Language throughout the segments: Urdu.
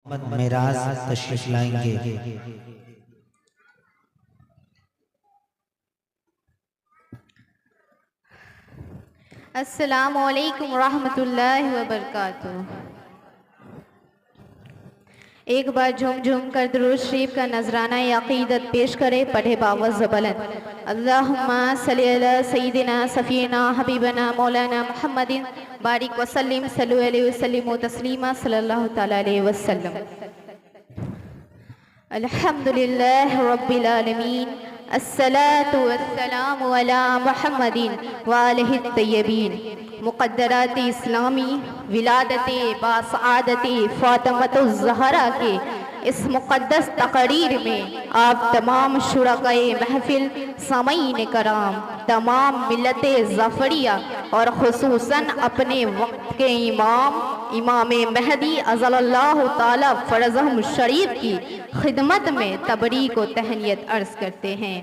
معراج تشریف لائیں گے۔ السلام علیکم ورحمۃ اللہ وبرکاتہ۔ ایک بار جھوم جھوم کر درود شریف کا نذرانہ عقیدت پیش کرے، پڑھے باوز بلند۔ اللہم صلی علی سیدنا سفینا حبیبنا مولانا محمد بارک وسلم، صلو علیہ وسلم تسلیما، صلی اللہ تعالی علیہ وسلم۔ الحمدللہ رب العالمین، الصلاة والسلام علی محمد وآلہ الطیبین۔ مقدرات اسلامی ولادت باسعادت فاطمۃ الزہرا کے اس مقدس تقریر میں آپ تمام شرکائے محفل، سامعین کرام، تمام ملت ظفریہ اور خصوصاً اپنے وقت کے امام مہدی عزل اللہ تعالی فرجہم شریف کی خدمت میں تبریک و تہنیت عرض کرتے ہیں۔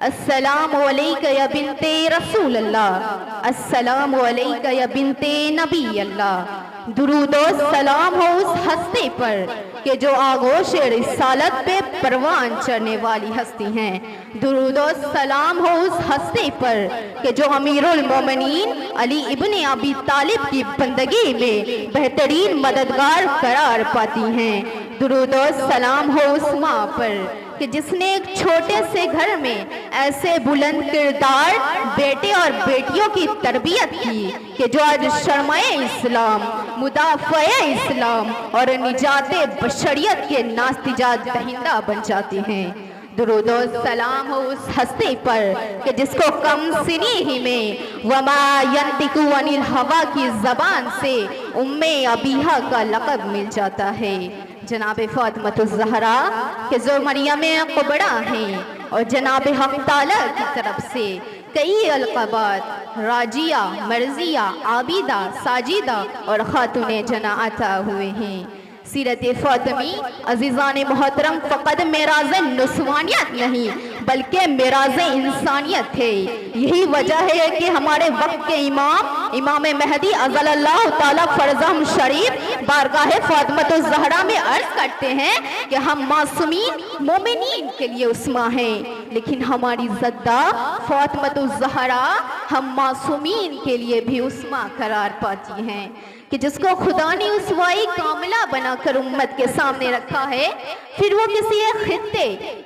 السلام علیکہ یا بنت رسول اللہ، السلام علیکہ یا بنت نبی اللہ۔ درود و سلام ہو اس ہستی پر کہ جو آغوش رسالت پہ پروان چڑھنے والی ہستی ہیں۔ درود و سلام ہو اس ہستی پر کہ جو امیر المومنین علی ابن ابی طالب کی بندگی میں بہترین مددگار قرار پاتی ہیں۔ درود و سلام ہو اس ماں پر کہ جس نے ایک چھوٹے سے گھر میں ایسے بلند کردار بیٹے اور بیٹیوں کی تربیت کی کہ جو آج شرمائے اسلام، مدافع اسلام اور نجات بشریت کے ناستجات دہندہ بن جاتی ہیں۔ درود و سلام ہو اس ہستی پر کہ جس کو کم سنی ہی میں وما ینطق عن الہویٰ کی زبان سے ام ابیہا کا لقب مل جاتا ہے، جناب فاطمۃ الزہرا کہ جو مریم کبریٰ ہیں، اور جناب حق تعالیٰ کی طرف سے کئی القابات راجیہ، مرضیہ، عابدہ، ساجدہ اور خاتون جنہ عطا ہوئے ہیں۔ سیرت فاطمی عزیزان محترم فقط معراج نسوانیت نہیں بلکہ معراج انسانیت ہے۔ یہی وجہ ہے کہ ہمارے وقت کے امام مہدی عزل اللہ تعالی فرجہم شریف بارگاہ فاطمۃ الزہرا میں عرض کرتے ہیں کہ ہم معصومین مومنین کے لیے عصمہ ہیں، لیکن ہماری زدہ فاطمۃ الزہرا ہم معصومین کے لیے بھی عصمہ قرار پاتی ہیں، کہ جس کو خدا نے اسوائی کاملہ بنا کر امت کے سامنے رکھا ہے، پھر وہ کسی ایک خطے،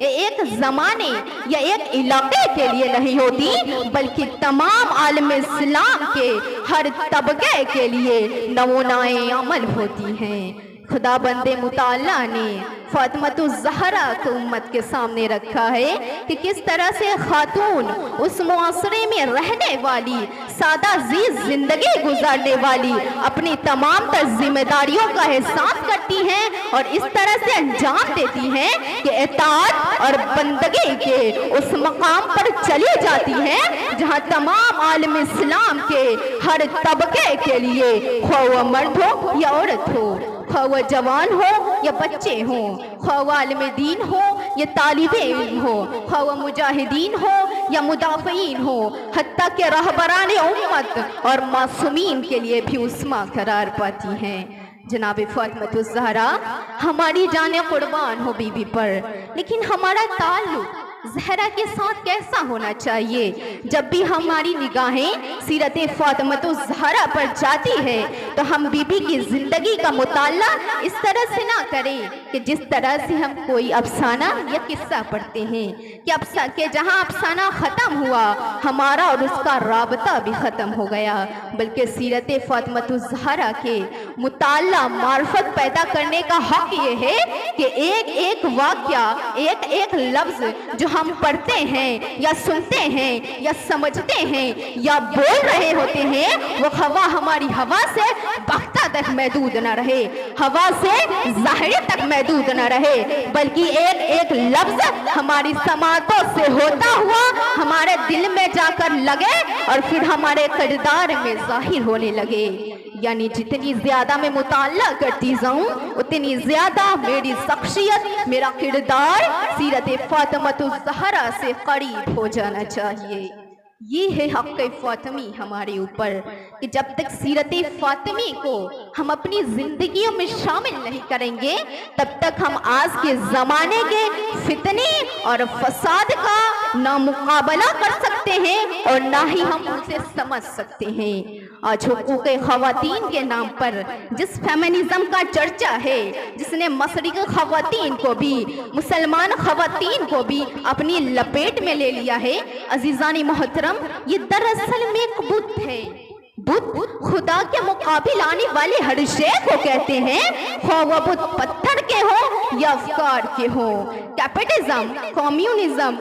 ایک زمانے یا ایک علاقے کے لیے نہیں ہوتی بلکہ تمام عالم اسلام کے ہر طبقے کے لیے نمونہ عمل ہوتی ہیں۔ خدا بند مطالعہ نے فاطمۃ الزہرا کو امت کے سامنے رکھا ہے کہ کس طرح سے خاتون اس معاشرے میں رہنے والی، سادہ زیز زندگی گزارنے والی اپنی تمام تر ذمہ داریوں کا احساس کرتی ہیں اور اس طرح سے انجام دیتی ہیں کہ اطاعت اور بندگی کے اس مقام پر چلی جاتی ہیں جہاں تمام عالم اسلام کے ہر طبقے کے لیے خواہ وہ مرد ہو یا عورت ہو، خواہ وہ جوان ہو یا بچے ہوں، خواہ وہ عالم دین ہو یا طالب علم ہو، خواہ وہ مجاہدین ہو یا مدافعین ہو، حتیٰ کہ رہبران امت اور معصومین کے لیے بھی عصمہ قرار پاتی ہیں۔ جناب فاطمۃ الزہرا ہماری جان قربان ہو بی بی پر، لیکن ہمارا تعلق زہرا کے ساتھ کیسا ہونا چاہیے؟ جب بھی ہماری نگاہیں سیرت فاطمۃ الزہرا پر جاتی ہے تو ہم بی بی کی زندگی کا مطالعہ اس طرح سے نہ کریں کہ جس طرح سے ہم کوئی افسانہ یا قصہ پڑھتے ہیں کہ جہاں افسانہ ختم ہوا ہمارا اور اس کا رابطہ بھی ختم ہو گیا، بلکہ سیرت فاطمۃ الزہرا کے مطالعہ معرفت پیدا کرنے کا حق یہ ہے کہ ایک ایک واقعہ، ایک ایک لفظ جو ہم پڑھتے ہیں یا سنتے ہیں یا سمجھتے ہیں یا بول رہے ہوتے ہیں وہ ہوا ہماری ہوا سے بختہ تک محدود نہ رہے، ہوا سے ظاہری تک محدود نہ رہے، بلکہ ایک ایک لفظ ہماری سماعتوں سے ہوتا ہوا ہمارے دل میں جا کر لگے اور پھر ہمارے کردار میں ظاہر ہونے لگے۔ یعنی جتنی زیادہ میں مطالعہ کرتی جاؤں اتنی زیادہ میری شخصیت، میرا کردار سیرت فاطمۃ الزہرا سے قریب ہو جانا چاہیے۔ یہ ہے حق فاطمی ہمارے اوپر کہ جب تک سیرت فاطمی کو ہم اپنی زندگیوں میں شامل نہیں کریں گے تب تک ہم آج کے زمانے کے فتنے اور فساد کا نہ مقابلہ کر سکتے ہیں اور نہ ہی ہم اسے سمجھ سکتے ہیں۔ آج حقوق خواتین کے نام پر جس فیمنزم کا چرچا ہے، جس نے مشرقی خواتین کو بھی، مسلمان خواتین کو بھی اپنی لپیٹ میں لے لیا ہے، عزیزان محترم، یہ دراصل میں ایک بت ہے۔ بت خدا کے مقابل آنے والے ہر شے کو کہتے ہیں، خواہ وہ بت پتھر کے ہو یا افکار کے ہو۔ کیپٹلزم، کمیونزم،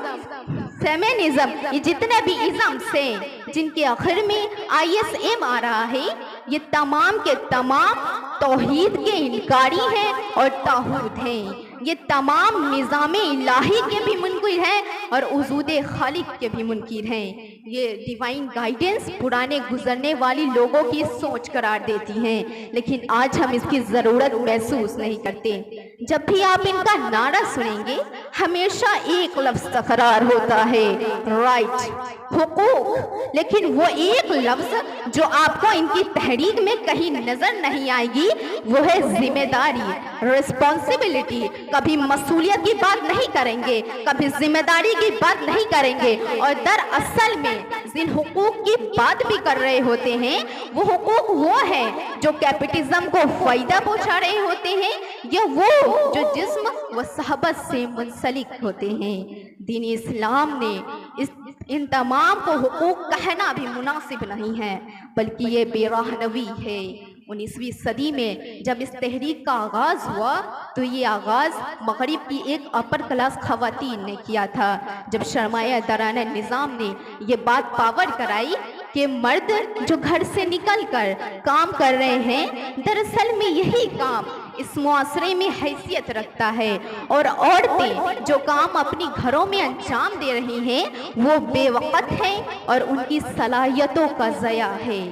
فیمنزم، یہ جتنے بھی ازمز ہیں جن کے آخر میں ISM آ رہا ہے، یہ تمام کے تمام توحید کے انکاری ہیں اور طاغوت ہیں۔ یہ تمام نظام الہی کے بھی منکر ہیں اور وجود خالق کے بھی منکر ہیں۔ یہ ڈیوائن گائیڈنس پرانے گزرنے والی لوگوں کی سوچ قرار دیتی ہیں، لیکن آج ہم اس کی ضرورت محسوس نہیں کرتے۔ جب بھی آپ ان کا نعرہ سنیں گے ہمیشہ ایک لفظ تکرار ہوتا ہے، رائٹ، حقوق، لیکن وہ ایک لفظ جو آپ کو ان کی تحریک میں کہیں نظر نہیں آئے گی وہ ہے ذمہ داری، ریسپانسبلٹی۔ کبھی مسئولیت کی بات نہیں کریں گے، کبھی ذمہ داری کی بات نہیں کریں گے، اور دراصل میں جن حقوق کی بات بھی کر رہے ہوتے ہیں وہ حقوق وہ ہیں جو کیپٹلزم کو فائدہ پہنچا رہے ہوتے ہیں یا وہ جو جسم و صحبت سے منسلک ہوتے ہیں۔ دین اسلام نے ان تمام کو حقوق کہنا بھی مناسب نہیں ہے، بلکہ یہ بے راہنوی ہے۔ 19ویں صدی میں جب اس تحریک کا آغاز ہوا تو یہ آغاز مغرب کی ایک اپر کلاس خواتین نے کیا تھا، جب سرمایہ دارانہ نظام نے یہ بات پاور کرائی کہ مرد جو گھر سے نکل کر کام کر رہے ہیں دراصل میں یہی کام اس معاشرے میں حیثیت رکھتا ہے، اور عورتیں جو کام اپنی گھروں میں انجام دے رہی ہیں وہ بے وقت ہیں اور ان کی صلاحیتوں کا ضیاع ہے۔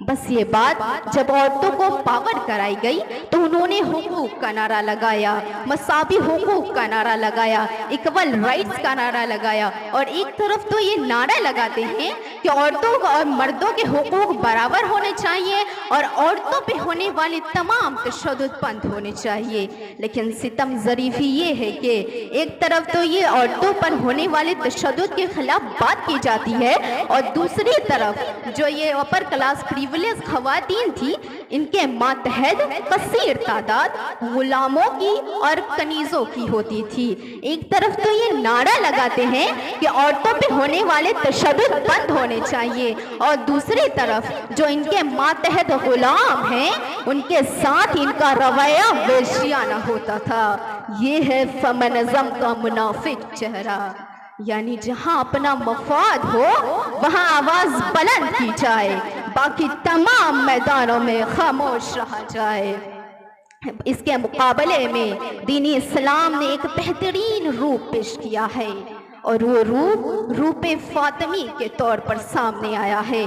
بس یہ بات جب عورتوں کو پاور کرائی گئی تو انہوں نے حقوق کا نعرہ لگایا، مساوی حقوق کا نعرہ لگایا، ایکول رائٹس کا نعرہ لگایا، اور ایک طرف تو یہ نعرہ لگاتے ہیں کہ عورتوں اور مردوں کے حقوق برابر ہونے چاہیے اور عورتوں پہ ہونے والے تمام تشدد بند ہونے چاہیے، لیکن ستم ظریفی یہ ہے کہ ایک طرف تو یہ عورتوں پر ہونے والے تشدد کے خلاف بات کی جاتی ہے اور دوسری طرف جو یہ اپر کلاس خواتین تھی ان کے ماتحت کثیر تعداد غلاموں کی اور کنیزوں کی ہوتی تھی۔ ایک طرف تو یہ نعرہ لگاتے ہیں کہ عورتوں پہ ہونے والے تشدد بند ہونے چاہیے اور دوسری طرف جو ان کے ماتحت غلام ہیں ان کے ساتھ ان کا رویہ وحشیانہ ہوتا تھا۔ یہ ہے فیمنزم کا منافق چہرہ، یعنی جہاں اپنا مفاد ہو وہاں آواز بلند کی جائے، باقی تمام میدانوں میں خاموش رہا جائے۔ اس کے مقابلے میں دین اسلام نے ایک بہترین روپ پیش کیا ہے اور وہ روپ فاطمی کے طور پر سامنے آیا ہے۔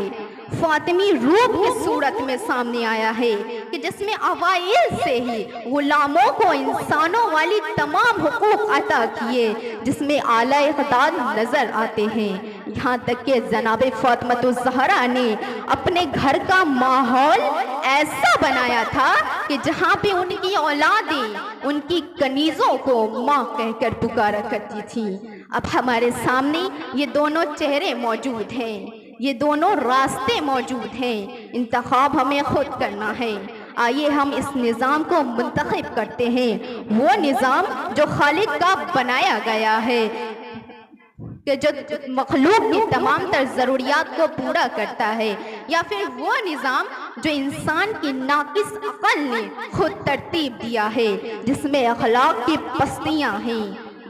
فاطمی روپ کی صورت میں سامنے آیا ہے کہ جس میں اوائل سے ہی غلاموں کو انسانوں والی تمام حقوق عطا کیے، جس میں اعلیٰ اقدار نظر آتے ہیں، یہاں تک کہ جناب فاطمۃ الزہرا نے اپنے گھر کا ماحول ایسا بنایا تھا کہ جہاں پہ ان کی اولادیں ان کی کنیزوں کو ماں کہہ کر پکارا کرتی تھیں۔ اب ہمارے سامنے یہ دونوں چہرے موجود ہیں، یہ دونوں راستے موجود ہیں، انتخاب ہمیں خود کرنا ہے۔ آئیے ہم اس نظام کو منتخب کرتے ہیں، وہ نظام جو خالق کا بنایا گیا ہے کہ جو مخلوق کی تمام تر ضروریات کو پورا کرتا ہے، یا پھر وہ نظام جو انسان کی ناقص عقل نے خود ترتیب دیا ہے، جس میں اخلاق کی پستیاں ہیں۔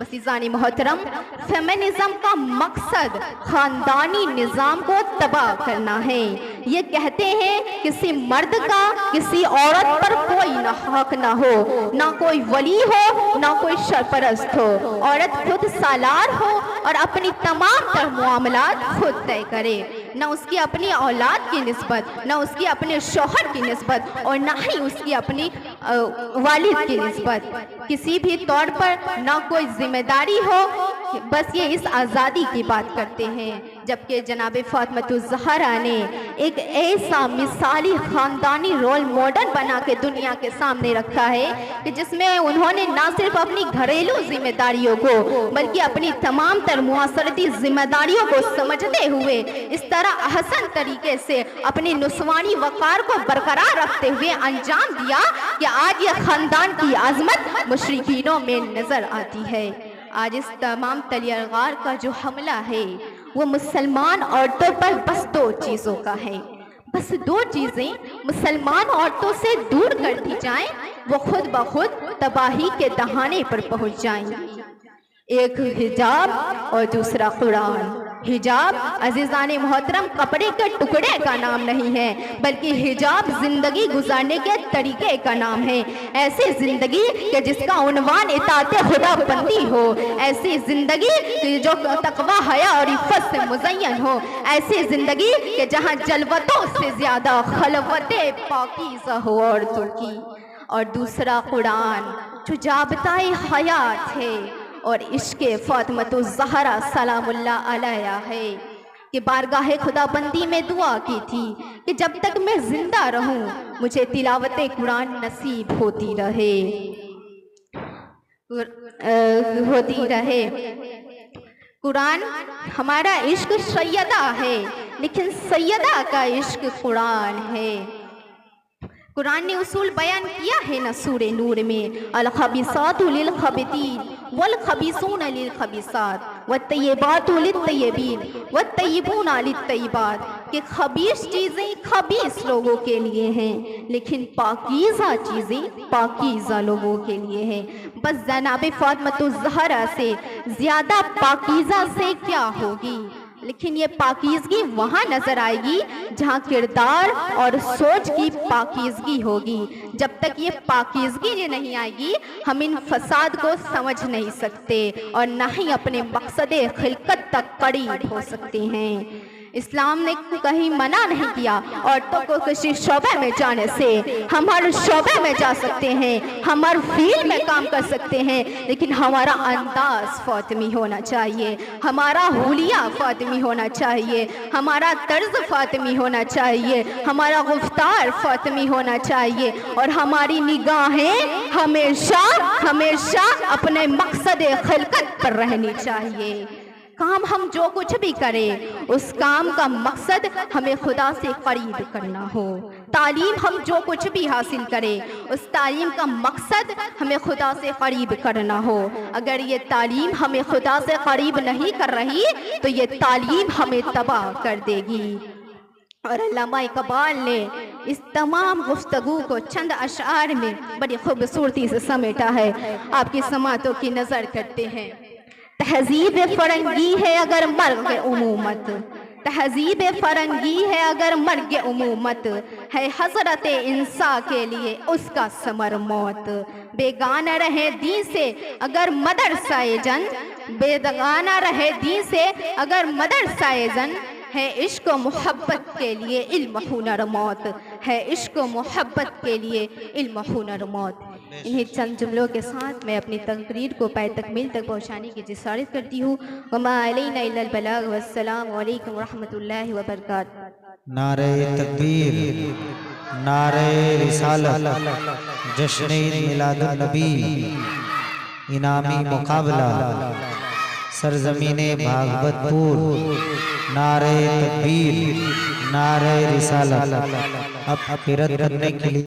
عزیزان محترم، فیمنزم کا مقصد خاندانی نظام کو تباہ کرنا ہے۔ یہ کہتے ہیں کسی مرد کا کسی عورت پر کوئی حق نہ ہو، نہ کوئی ولی ہو، نہ کوئی سرپرست ہو، عورت خود سالار ہو اور اپنی تمام تر معاملات خود طے کرے، نہ اس کی اپنی اولاد کی نسبت، نہ اس کی اپنے شوہر کی نسبت، اور نہ ہی اس کی اپنی والد کی نسبت، کسی بھی طور پر نہ کوئی ذمہ داری ہو بس یہ اس آزادی کی بات کرتے ہیں، جبکہ جناب فاطمۃ الزہرا نے ایک ایسا مثالی خاندانی رول ماڈل بنا کے دنیا کے سامنے رکھا ہے کہ جس میں انہوں نے نہ صرف اپنی گھریلو ذمہ داریوں کو بلکہ اپنی تمام تر معاشرتی ذمہ داریوں کو سمجھتے ہوئے اس طرح احسن طریقے سے اپنی نسوانی وقار کو برقرار رکھتے ہوئے انجام دیا کہ آج یہ خاندان کی عظمت مشرقینوں میں نظر آتی ہے۔ آج اس تمام تلیرغار کا جو حملہ ہے وہ مسلمان عورتوں پر بس 2 چیزوں کا ہے، بس 2 چیزیں مسلمان عورتوں سے دور کر دی جائیں وہ خود بخود تباہی کے دہانے پر پہنچ جائیں گی، ایک حجاب اور دوسرا قرآن۔ حجاب عزیزان محترم کپڑے کے ٹکڑے کا نام نہیں ہے، بلکہ حجاب زندگی گزارنے کے طریقے کا نام ہے، ایسی زندگی کہ جس کا عنوان اطاعت خدا بندی ہو، ایسی زندگی جو تقوی حیا اور عفت سے مزین ہو، ایسی زندگی کہ جہاں جلوتوں سے زیادہ خلوت پاکیزہ ہو عورتوں کی، اور دوسرا قرآن جو ضابطۂ حیات ہے اور عشق فاطمۃ الزہرا سلام اللہ علیہ ہے، کہ بارگاہ خدا بندی میں دعا کی تھی کہ جب تک میں زندہ رہوں مجھے تلاوت قرآن نصیب ہوتی رہے۔ قرآن ہمارا عشق سیدہ ہے، لیکن سیدہ کا عشق قرآن ہے۔ قرآن نے اصول بیان کیا ہے نا سورہ نور میں، الخبیثات للخبیثین والخبیثون للخبیثات والطیبات للطیبین والطیبون للطیبات، کہ خبیث چیزیں خبیث لوگوں کے لیے ہیں لیکن پاکیزہ چیزیں پاکیزہ لوگوں کے لیے ہیں۔ بس جناب فاطمۃ الزہرا سے زیادہ پاکیزہ سے کیا ہوگی، لیکن یہ پاکیزگی وہاں نظر آئے گی جہاں کردار اور سوچ کی پاکیزگی ہوگی۔ جب تک یہ پاکیزگی نہیں آئے گی ہم ان فساد کو سمجھ نہیں سکتے اور نہ ہی اپنے مقصد خلقت تک قریب ہو سکتے ہیں۔ اسلام نے کہیں منع نہیں کیا عورتوں کو کسی شعبے میں جانے سے، ہم ہر شعبے میں جا سکتے ہیں، ہم ہر فیلڈ میں کام کر سکتے ہیں، لیکن ہمارا انداز فاطمی ہونا چاہیے، ہمارا حلیہ فاطمی ہونا چاہیے، ہمارا طرز فاطمی ہونا چاہیے، ہمارا گفتار فاطمی ہونا چاہیے، اور ہماری نگاہیں ہمیشہ اپنے مقصد خلقت پر رہنی چاہیے۔ کام ہم جو کچھ بھی کریں اس کام کا مقصد ہمیں خدا سے قریب کرنا ہو، تعلیم ہم جو کچھ بھی حاصل کریں اس تعلیم کا مقصد ہمیں خدا سے قریب کرنا ہو۔ اگر یہ تعلیم ہمیں خدا سے قریب نہیں کر رہی تو یہ تعلیم ہمیں تباہ کر دے گی۔ اور علامہ اقبال نے اس تمام گفتگو کو چند اشعار میں بڑی خوبصورتی سے سمیٹا ہے، آپ کی سماعتوں کی نظر کرتے ہیں۔ تہذیب فرنگی ہے اگر مرگ عمومت، تہذیب فرنگی ہے اگر مرگ عمومت، ہے حضرت انسان کے لیے اس کا ثمر موت۔ بیگانہ رہے دین سے اگر مدرسہ جن، بیگانہ رہے دین سے اگر مدرسہ جن، ہے عشق و محبت کے لیے علم ہنر موت، ہے عشق و محبت کے لیے علم ہنر موت۔ انہیں چند جملوں کے ساتھ میں اپنی تقریر کو پائے تکمیل تک پہنچانے کی جسارت کرتی ہوں۔ وما علینا الا البلاغ، والسلام علیکم ورحمۃ اللہ وبرکاتہ۔ نعرہ تکبیر، نعرہ رسالت، جشن میلاد النبی، انعامی مقابلہ سرزمین بھاگوت پور، نعرہ تکبیر، نعرہ رسالت۔ اب قرأت کرنے کے لیے